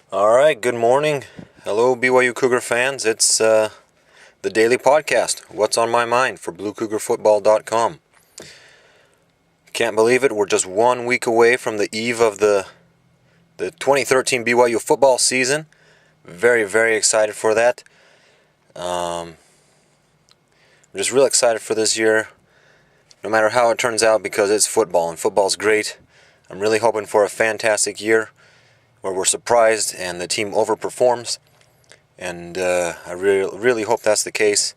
All right, good morning. Hello, BYU Cougar fans. It's the daily podcast, What's on My Mind, for BlueCougarFootball.com. Can't believe it, we're just 1 week away from the eve of the 2013 BYU football season. Very, very excited for that. We're just real excited for this year, no matter how it turns out, because it's football, and football's great. I'm really hoping for a fantastic year where we're surprised and the team overperforms. And I really hope that's the case,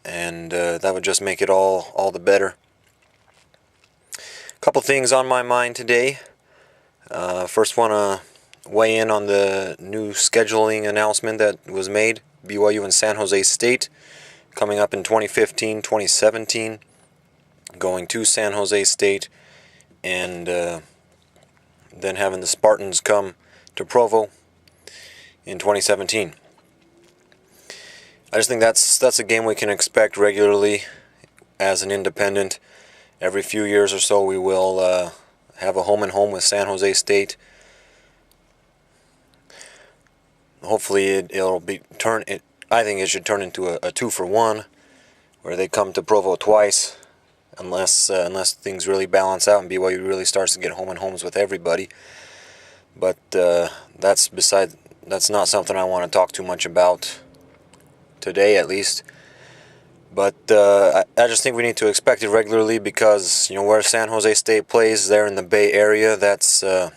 and that would just make it all the better. A couple things on my mind today. First, want to weigh in on the new scheduling announcement that was made. BYU and San Jose State coming up in 2015, 2017. Going to San Jose State, and then having the Spartans come to Provo in 2017. I just think that's a game we can expect regularly as an independent. Every few years or so we will have a home-and-home with San Jose State. Hopefully I think it should turn into a 2-for-1, where they come to Provo twice, unless things really balance out and BYU really starts to get home-and-homes with everybody. But that's not something I want to talk too much about today, at least. But I just think we need to expect it regularly, because where San Jose State plays there in the Bay Area, that's a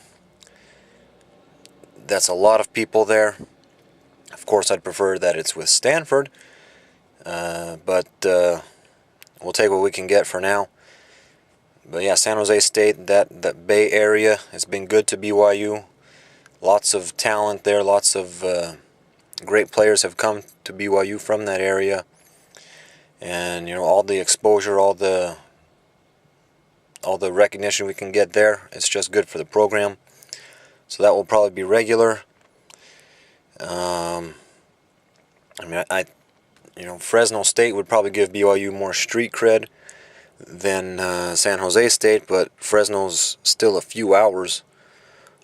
lot of people there. Of course, I'd prefer that it's with Stanford, but we'll take what we can get for now. But yeah, San Jose State, that Bay Area, has been good to BYU. Lots of talent there, lots of great players have come to BYU from that area, and all the exposure, all the recognition we can get there, it's just good for the program. So that will probably be regular. Fresno State would probably give BYU more street cred than San Jose State, but Fresno's still a few hours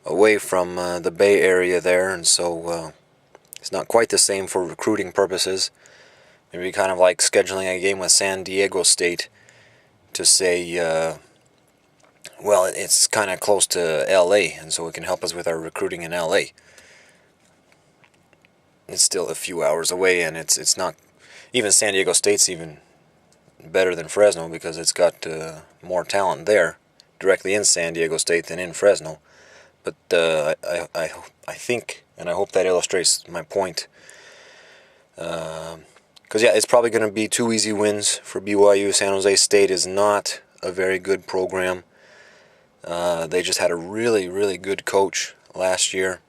away from the Bay Area there, and so it's not quite the same for recruiting purposes. Maybe kind of like scheduling a game with San Diego State to say, it's kind of close to LA, and so it can help us with our recruiting in LA. It's still a few hours away, and it's not, even San Diego State's even better than Fresno, because it's got more talent there directly in San Diego State than in Fresno. But I think, and I hope that illustrates my point. Because it's probably going to be 2 easy wins for BYU. San Jose State is not a very good program. They just had a really, really good coach last year,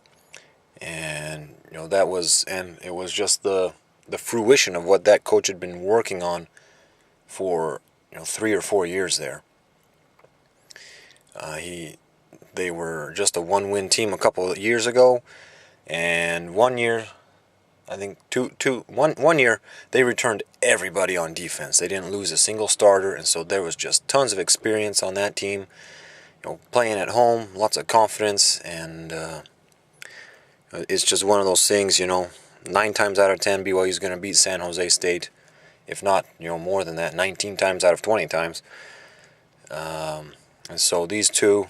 and it was just the fruition of what that coach had been working on for 3 or 4 years there. They were just a 1-win team a couple of years ago, and 1 year, I think one year, they returned everybody on defense. They didn't lose a single starter, and so there was just tons of experience on that team. Playing at home, lots of confidence, and it's just one of those things. 9 times out of 10, BYU is going to beat San Jose State, if not more than that, 19 times out of 20 times. And so these two,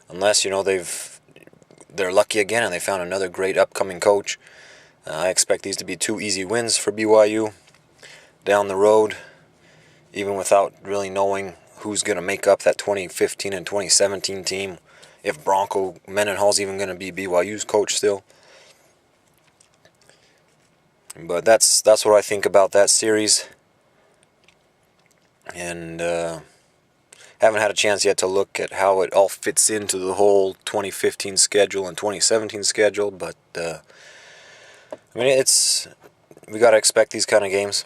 unless they're lucky again and they found another great upcoming coach, I expect these to be 2 easy wins for BYU down the road, even without really knowing who's going to make up that 2015 and 2017 team, if Bronco Mendenhall's even going to be BYU's coach still. But that's what I think about that series, and haven't had a chance yet to look at how it all fits into the whole 2015 schedule and 2017 schedule, but we got to expect these kind of games,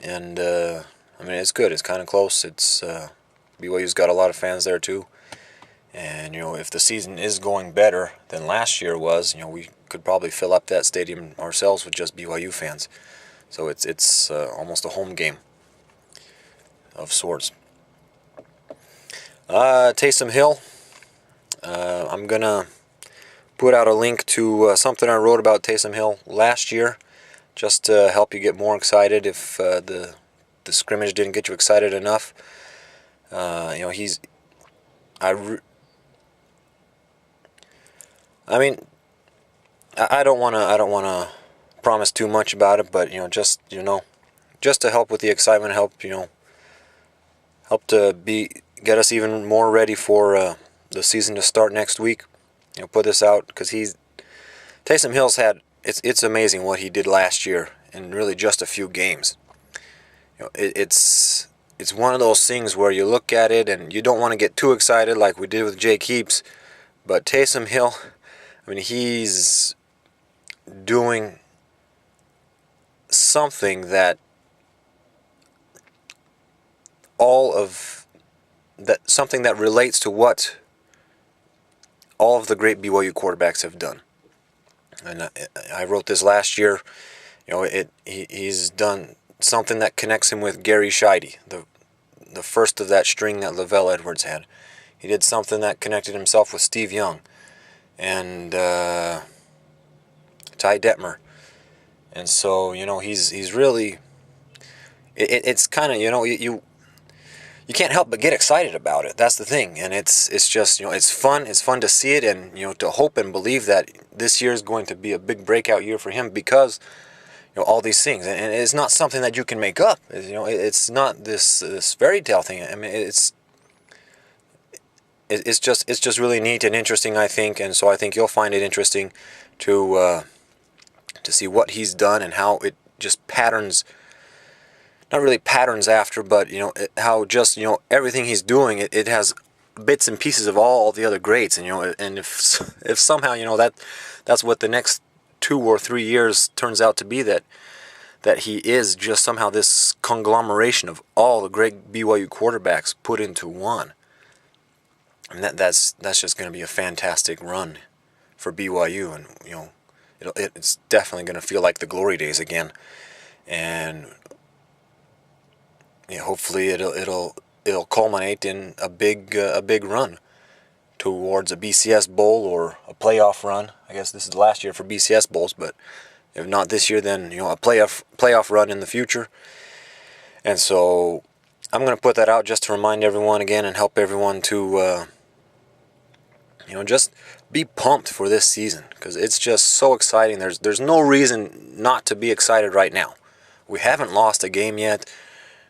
and it's good. It's kind of close. It's BYU's got a lot of fans there too, and if the season is going better than last year was, we could probably fill up that stadium ourselves with just BYU fans. So it's almost a home game of sorts. Taysom Hill, I'm gonna put out a link to something I wrote about Taysom Hill last year, just to help you get more excited if the scrimmage didn't get you excited enough. He's I mean, I don't wanna promise too much about it, but just to help with the excitement, help to get us even more ready for the season to start next week. Put this out because Taysom Hill's had it's amazing what he did last year in really just a few games. It's one of those things where you look at it and you don't want to get too excited like we did with Jake Heaps, but Taysom Hill, I mean, he's doing something that something that relates to what all of the great BYU quarterbacks have done. And I wrote this last year. He's done something that connects him with Gary Scheide, the first of that string that Lavelle Edwards had. He did something that connected himself with Steve Young and Ty Detmer. And so, he's really, it's kind of, you can't help but get excited about it. That's the thing. And it's just, it's fun. It's fun to see it and, to hope and believe that this year is going to be a big breakout year for him because, all these things. And it's not something that you can make up. It's not this fairy tale thing. I mean, it's just really neat and interesting, I think. And so I think you'll find it interesting to see what he's done and how it just patterns, not really patterns after, but how just everything he's doing, it has bits and pieces of all the other greats, and and if somehow that's what the next 2 or 3 years turns out to be, that he is just somehow this conglomeration of all the great BYU quarterbacks put into one, and that's just going to be a fantastic run for BYU, and it's definitely going to feel like the glory days again, and hopefully it'll culminate in a big run towards a BCS bowl or a playoff run. I guess this is the last year for BCS bowls, but if not this year, then a playoff run in the future. And so I'm going to put that out just to remind everyone again and help everyone to just be pumped for this season, because it's just so exciting. There's no reason not to be excited right now. We haven't lost a game yet.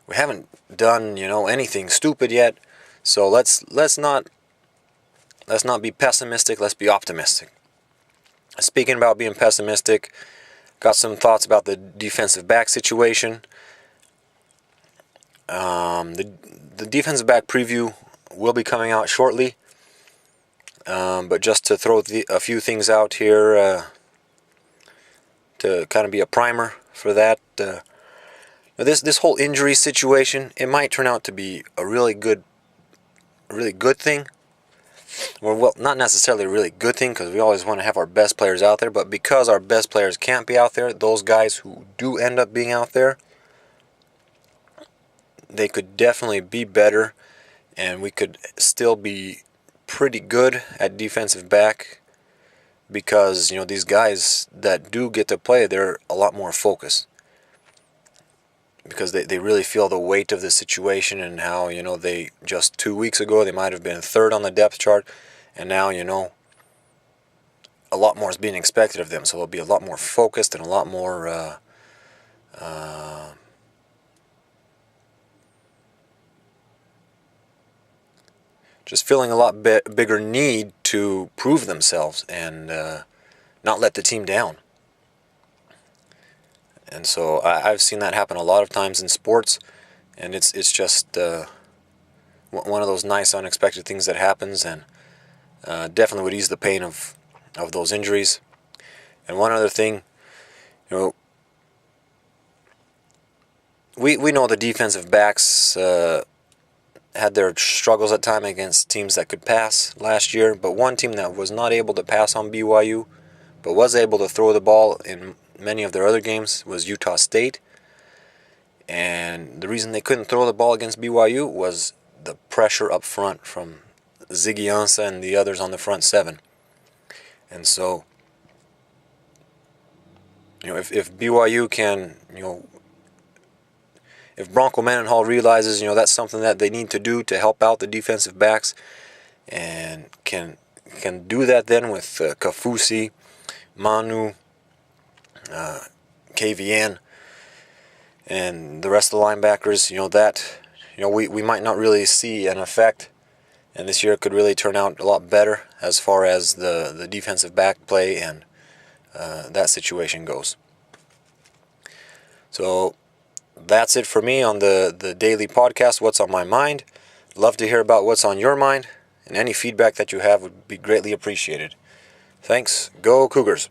We haven't done anything stupid yet. So let's not be pessimistic. Let's be optimistic. Speaking about being pessimistic, got some thoughts about the defensive back situation. The defensive back preview will be coming out shortly. But just to throw a few things out here to kind of be a primer for that. This whole injury situation, it might turn out to be a really good thing. Well, not necessarily a really good thing, because we always want to have our best players out there, but because our best players can't be out there, those guys who do end up being out there, they could definitely be better, and we could still be pretty good at defensive back, because these guys that do get to play, they're a lot more focused, because they really feel the weight of the situation, and how they just 2 weeks ago they might have been third on the depth chart, and now a lot more is being expected of them, so they'll be a lot more focused and a lot more just feeling a lot bigger need to prove themselves and not let the team down. And so I've seen that happen a lot of times in sports, and it's just one of those nice unexpected things that happens, and definitely would ease the pain of those injuries. And one other thing, we know the defensive backs had their struggles at time against teams that could pass last year, but one team that was not able to pass on BYU, but was able to throw the ball in many of their other games, was Utah State. And the reason they couldn't throw the ball against BYU was the pressure up front from Ziggy Ansah and the others on the front seven. And so, if BYU can, if Bronco Mendenhall realizes, that's something that they need to do to help out the defensive backs, and can do that then with Kafusi, Manu, KVN, and the rest of the linebackers, we might not really see an effect, and this year could really turn out a lot better as far as the defensive back play and that situation goes. So that's it for me on the daily podcast, What's on My Mind. Love to hear about what's on your mind, and any feedback that you have would be greatly appreciated. Thanks. Go Cougars.